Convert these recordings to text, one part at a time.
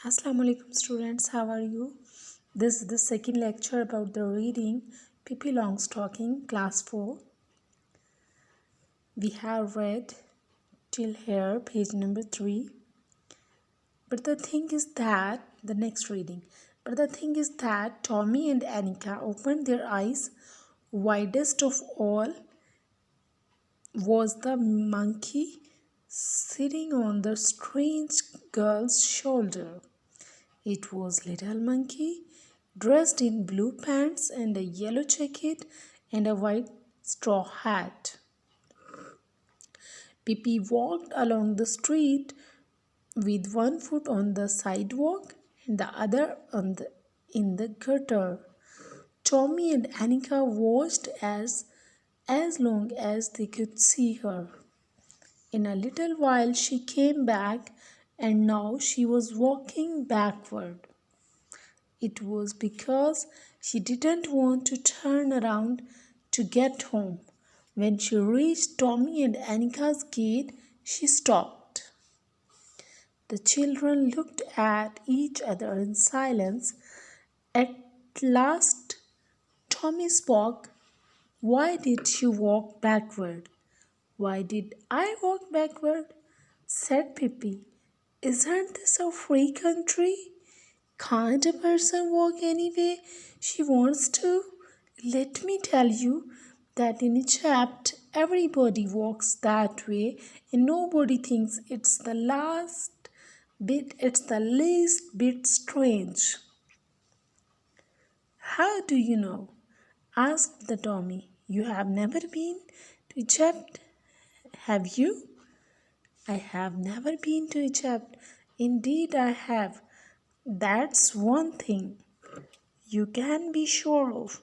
Assalamu alaikum students, how are you? This is the second lecture about the reading Pippi Longstocking, class 4. We have read till here, page number 3. But the thing is that, the next reading, but the thing is that Tommy and Annika opened their eyes. Widest of all was the monkey sitting on the strange girl's shoulder. It was little monkey, dressed in blue pants and a yellow jacket and a white straw hat. Pippi walked along the street with one foot on the sidewalk and the other in the gutter. Tommy and Annika watched as long as they could see her. In a little while she came back, and now she was walking backward. It was because she didn't want to turn around to get home. When she reached Tommy and Annika's gate, she stopped. The children looked at each other in silence. At last, Tommy spoke. "Why did you walk backward?" "Why did I walk backward?" said Pippi. "Isn't this a free country? Can't a person walk any way she wants to? Let me tell you that in Egypt everybody walks that way and nobody thinks it's the least bit strange." "How do you know?" asked the Tommy. "You have never been to Egypt, have you?" "I have never been to Egypt. Indeed I have. That's one thing you can be sure of.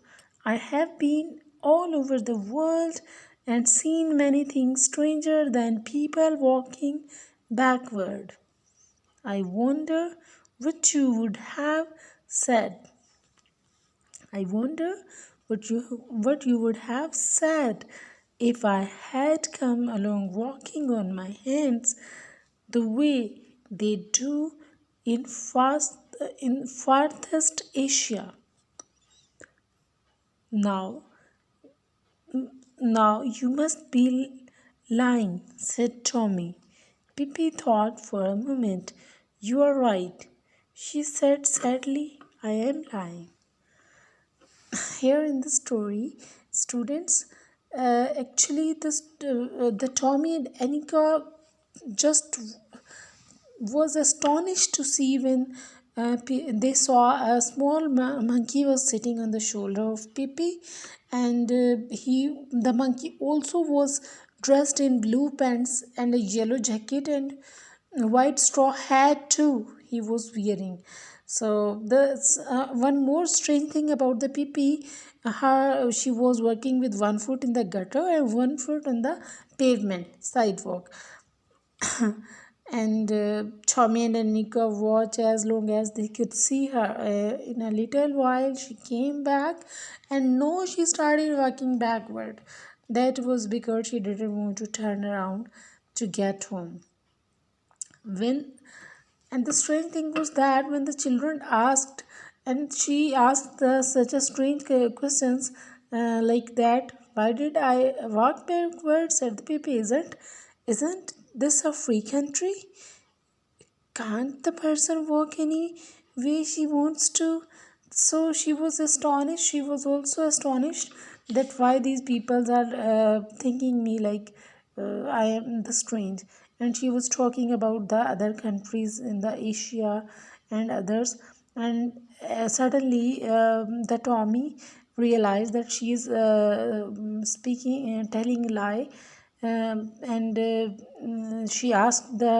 I have been all over the world and seen many things stranger than people walking backward." I wonder I wonder what you would have said if I had come along walking on my hands the way they do in farthest Asia. Now, now you must be lying," said Tommy. Pippi thought for a moment. "You are right," she said sadly. "I am lying." Here in the story, students, the Tommy and Annika just was astonished to see when they saw a small monkey was sitting on the shoulder of Pippi, and the monkey also was dressed in blue pants and a yellow jacket and a white straw hat too he was wearing. So the one more strange thing about the Pippi, she was working with one foot in the gutter and one foot on the pavement sidewalk. And Tommy and Annika watched as long as they could see her. In a little while, she came back, and now she started walking backward. That was because she didn't want to turn around to get home. And the strange thing was that when the children asked, and she asked such a strange questions like that, "Why did I walk backwards?" said the Pippi. Isn't this a free country? Can't the person walk any way she wants to? So she was astonished. She was also astonished that why these people are thinking me like I am the strange. And she was talking about the other countries in the Asia and others. And suddenly the Tommy realized that she is telling a lie, and she asked the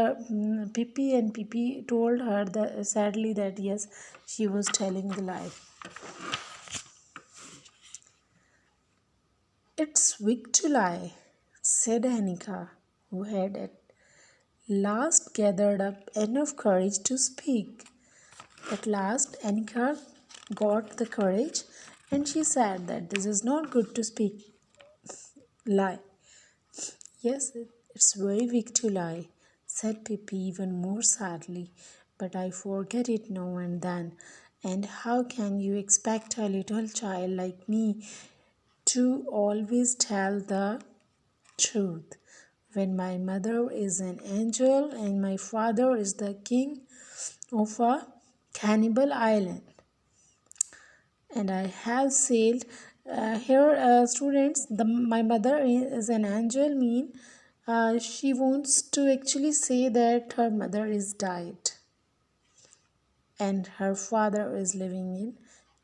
Pippi, and Pippi told her that sadly that yes, she was telling the lie. "It's weak to lie," said Annika, who had at last gathered up enough courage to speak. At last Annika got the courage, and she said that this is not good to speak lie. "Yes, it's very weak to lie," said Pippi even more sadly. but I forget it now and then. And how can you expect a little child like me to always tell the truth when my mother is an angel and my father is the king of a cannibal island? And I have sailed here, students. My mother is an angel mean she wants to actually say that her mother is died and her father is living in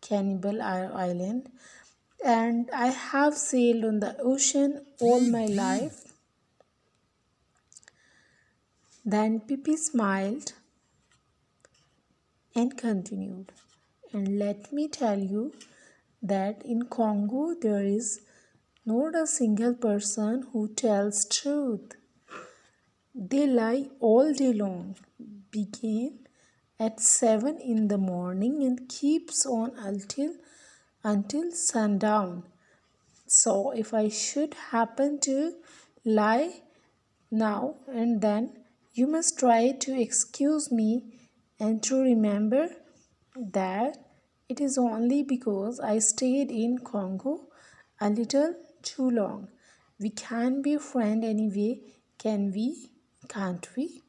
cannibal island. And I have sailed on the ocean all my life. Then Pippi smiled and continued. And let me tell you that in Congo there is not a single person who tells truth. They lie all day long, begin at 7 in the morning and keeps on until sundown. So if I should happen to lie now and then, you must try to excuse me and to remember that it is only because I stayed in Congo a little too long. We can be friends anyway, can we? Can't we?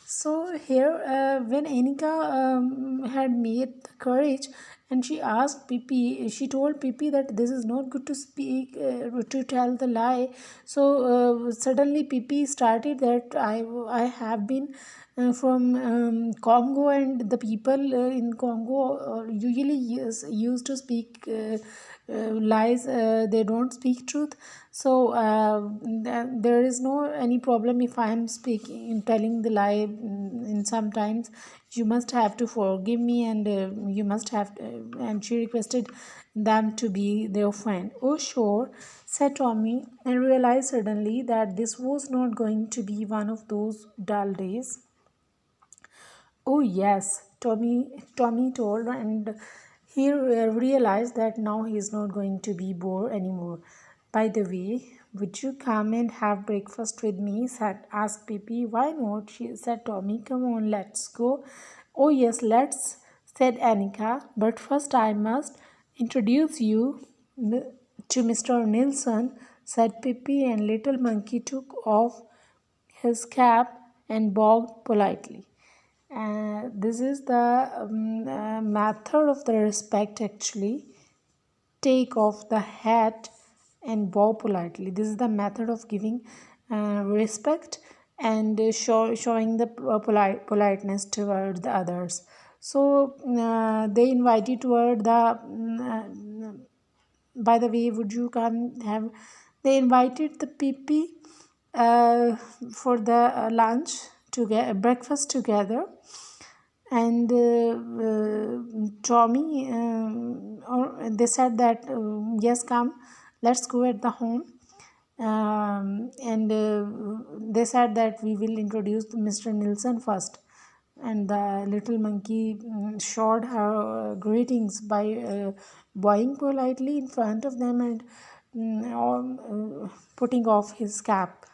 So here, when Anika had made the courage, and she asked Pippi, she told Pippi that this is not good to speak, to tell the lie. So suddenly Pippi started that I have been from Congo, and the people in Congo usually used to speak lies. They don't speak truth. So there is no any problem if I am speaking telling the lie. In sometimes you must have to forgive me, and you must have and she requested them to be their friend. Oh sure, said Tommy, and realized suddenly that this was not going to be one of those dull days. Oh yes, Tommy told, and he realized that now he is not going to be bored anymore. By the way, would you come and have breakfast with me? Asked Pippi. Why not? She said Tommy. Come on, let's go. Oh yes, let's, said Annika. But first I must introduce you to Mr. Nilsson, said Pippi, and little monkey took off his cap and bowed politely. This is the method of the respect actually. Take off the hat and bow politely. This is the method of giving respect and showing the politeness toward the others. So they invite you toward the by the way, would you come have, they invited the Pippi for the lunch together, breakfast together. And Tommy, or they said that yes, come, let's go at the home. And they said that we will introduce Mr. Nilsson first. And the little monkey showed her greetings by bowing politely in front of them and putting off his cap.